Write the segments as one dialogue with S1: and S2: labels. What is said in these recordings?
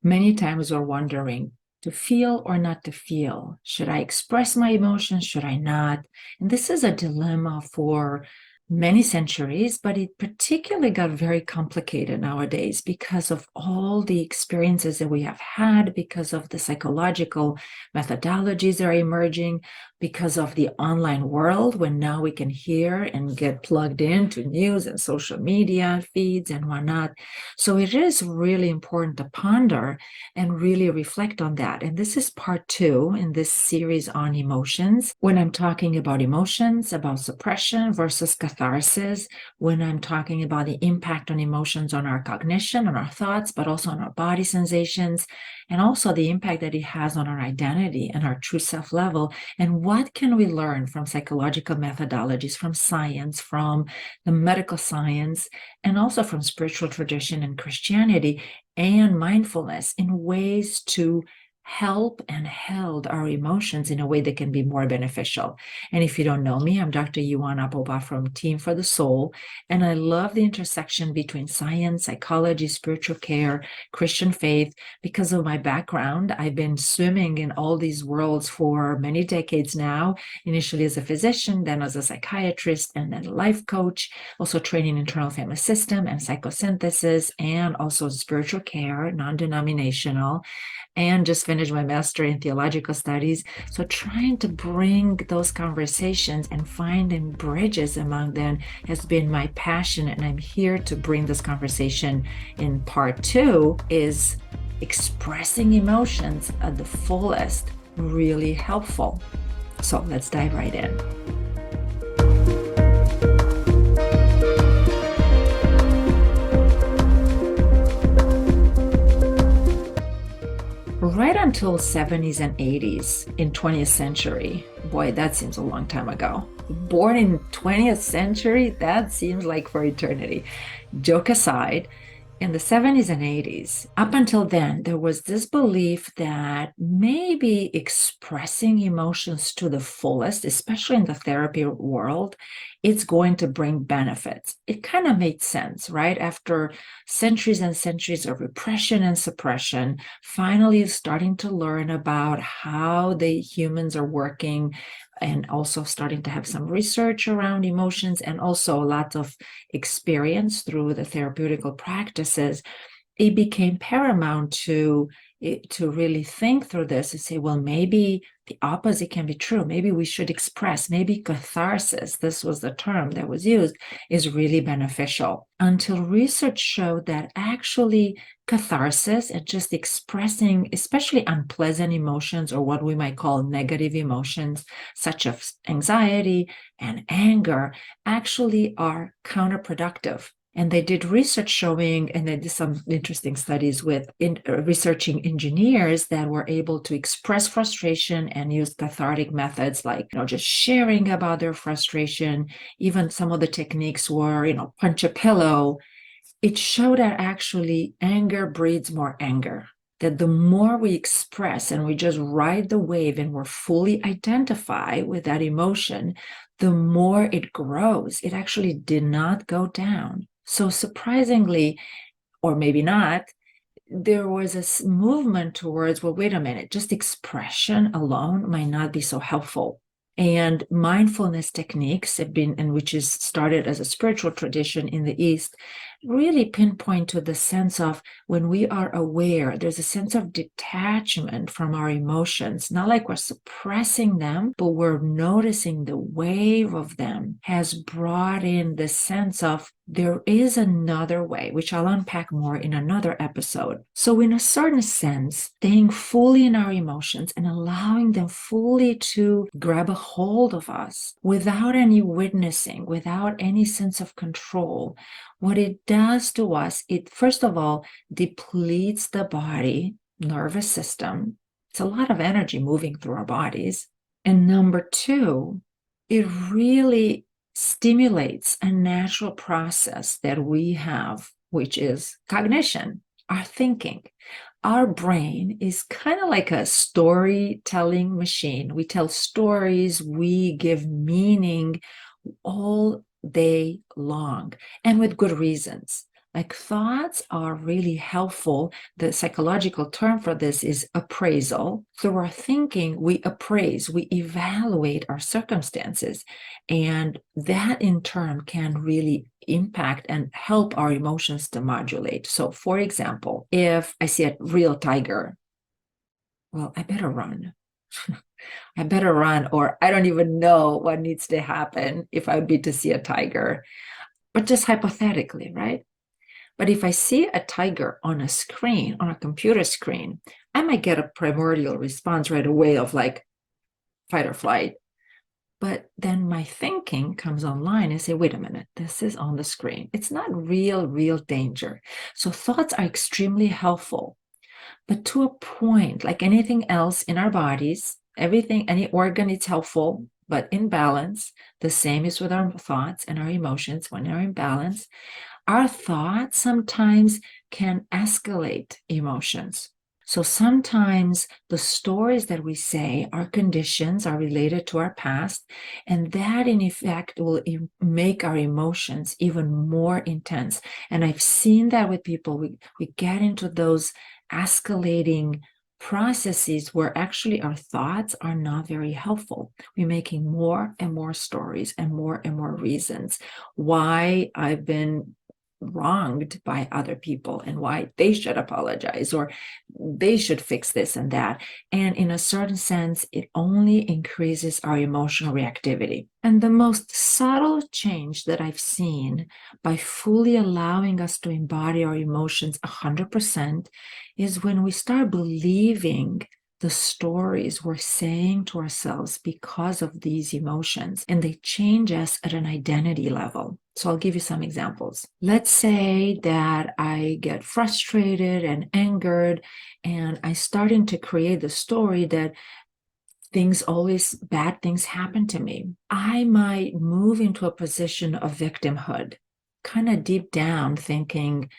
S1: Many times we're wondering, to feel or not to feel? Should I express my emotions? Should I not? And this is a dilemma for many centuries, but it particularly got very complicated nowadays because of all the experiences that we have had, because of the psychological methodologies that are emerging, because of the online world, when now we can hear and get plugged into news and social media feeds and whatnot. So it is really important to ponder and really reflect on that. And this is part 2 in this series on emotions. When I'm talking about emotions, about suppression versus catharsis, when I'm talking about the impact on emotions on our cognition, on our thoughts, but also on our body sensations, and also the impact that it has on our identity and our true self level. And what can we learn from psychological methodologies, from science, from the medical science, and also from spiritual tradition and Christianity and mindfulness in ways to help and held our emotions in a way that can be more beneficial. And if you don't know me, I'm Dr. Ioana Popa from Team for the Soul, and I love the intersection between science, psychology, spiritual care, Christian faith. Because of my background, I've been swimming in all these worlds for many decades now, initially as a physician, then as a psychiatrist, and then a life coach, also training internal family system and psychosynthesis, and also spiritual care, non-denominational, and just finished my master in theological studies. So trying to bring those conversations and finding bridges among them has been my passion. And I'm here to bring this conversation in part 2 is expressing emotions at the fullest, really helpful. So let's dive right in. Right until 70s and 80s in 20th century, boy, that seems a long time ago. Born in 20th century, that seems like for eternity. Joke aside, in the 70s and 80s, up until then, there was this belief that maybe expressing emotions to the fullest, especially in the therapy world, it's going to bring benefits. It kind of made sense, right? After centuries and centuries of repression and suppression, finally starting to learn about how the humans are working, and also starting to have some research around emotions and also a lot of experience through the therapeutical practices, it became paramount to really think through this and say, well, maybe the opposite can be true. Maybe we should express, maybe catharsis, this was the term that was used, is really beneficial. Until research showed that actually catharsis and just expressing, especially unpleasant emotions or what we might call negative emotions, such as anxiety and anger, actually are counterproductive. And they did research showing, and they did some interesting studies with researching engineers that were able to express frustration and use cathartic methods like, just sharing about their frustration. Even some of the techniques were, punch a pillow. It showed that actually anger breeds more anger. That the more we express and we just ride the wave and we're fully identify with that emotion, the more it grows. It actually did not go down. So surprisingly, or maybe not, there was a movement towards, well, wait a minute, just expression alone might not be so helpful. And mindfulness techniques have been, and which is started as a spiritual tradition in the East, really pinpoint to the sense of when we are aware, there's a sense of detachment from our emotions, not like we're suppressing them, but we're noticing the wave of them has brought in the sense of there is another way, which I'll unpack more in another episode. So in a certain sense, staying fully in our emotions and allowing them fully to grab a hold of us without any witnessing, without any sense of control, what it does to us, it first of all depletes the body, nervous system. It's a lot of energy moving through our bodies. And number 2, it really stimulates a natural process that we have, which is cognition, our thinking. Our brain is kind of like a storytelling machine. We tell stories, we give meaning all day long, and with good reasons. Like thoughts are really helpful. The psychological term for this is appraisal. Through our thinking, we appraise, we evaluate our circumstances. And that in turn can really impact and help our emotions to modulate. So, for example, if I see a real tiger, well, I better run. I better run, or I don't even know what needs to happen if I would be to see a tiger, but just hypothetically, right? But if I see a tiger on a screen, on a computer screen, I might get a primordial response right away of like fight or flight. But then my thinking comes online and say, wait a minute, this is on the screen. It's not real danger. So thoughts are extremely helpful, but to a point, like anything else in our bodies, everything, any organ is helpful, but in balance. The same is with our thoughts and our emotions. When they're in balance, our thoughts sometimes can escalate emotions. So sometimes the stories that we say, our conditions are related to our past, and that in effect will make our emotions even more intense. And I've seen that with people. We get into those escalating processes where actually our thoughts are not very helpful. We're making more and more stories and more reasons why I've been wronged by other people and why they should apologize or they should fix this and that. And in a certain sense, it only increases our emotional reactivity. And the most subtle change that I've seen by fully allowing us to embody our emotions 100% is when we start believing the stories we're saying to ourselves because of these emotions, and they change us at an identity level. So I'll give you some examples. Let's say that I get frustrated and angered, and I starting to create the story that bad things happen to me. I might move into a position of victimhood, kind of deep down thinking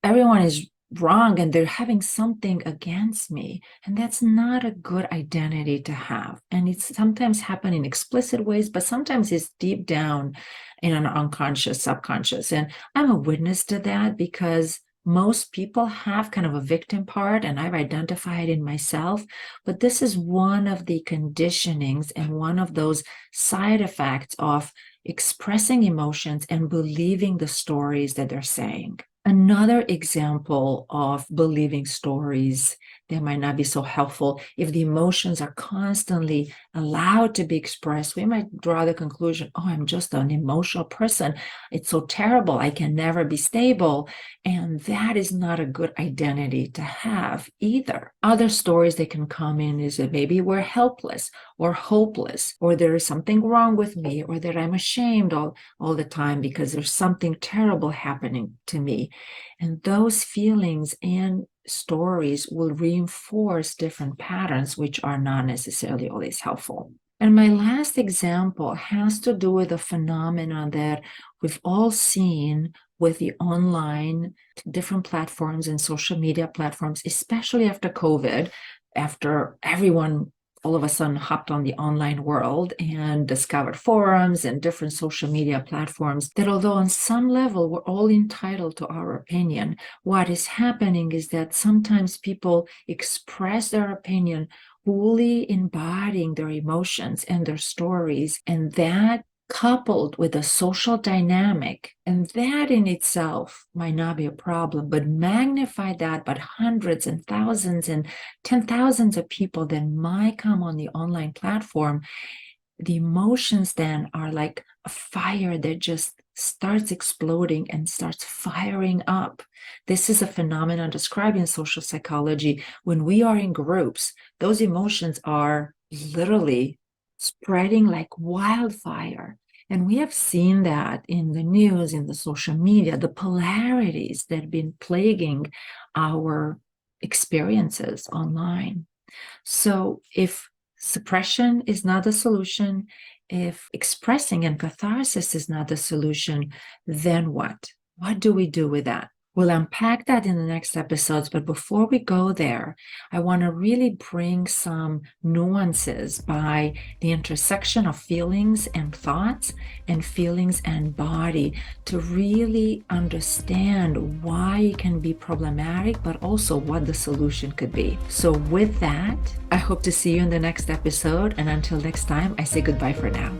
S1: everyone is wrong and they're having something against me. And that's not a good identity to have. And it's sometimes happen in explicit ways, but sometimes it's deep down in an unconscious, subconscious. And I'm a witness to that because most people have kind of a victim part, and I've identified in myself. But this is one of the conditionings and one of those side effects of expressing emotions and believing the stories that they're saying. Another example of believing stories that might not be so helpful, if the emotions are constantly allowed to be expressed, we might draw the conclusion, oh, I'm just an emotional person. It's so terrible. I can never be stable. And that is not a good identity to have either. Other stories that can come in is that maybe we're helpless or hopeless, or there is something wrong with me, or that I'm ashamed all the time because there's something terrible happening to me. And those feelings and stories will reinforce different patterns, which are not necessarily always helpful. And my last example has to do with a phenomenon that we've all seen with the online different platforms and social media platforms, especially after COVID, after everyone all of a sudden hopped on the online world and discovered forums and different social media platforms, that although on some level we're all entitled to our opinion, what is happening is that sometimes people express their opinion fully embodying their emotions and their stories, and that coupled with a social dynamic, and that in itself might not be a problem, but magnify that by hundreds and thousands and 10,000s of people that might come on the online platform, the emotions then are like a fire that just starts exploding and starts firing up. This is a phenomenon described in social psychology. When we are in groups, those emotions are literally spreading like wildfire. And we have seen that in the news, in the social media, the polarities that have been plaguing our experiences online. So if suppression is not the solution, if expressing and catharsis is not the solution, then what? What do we do with that? We'll unpack that in the next episodes, but before we go there, I want to really bring some nuances by the intersection of feelings and thoughts and feelings and body to really understand why it can be problematic, but also what the solution could be. So with that, I hope to see you in the next episode. And until next time, I say goodbye for now.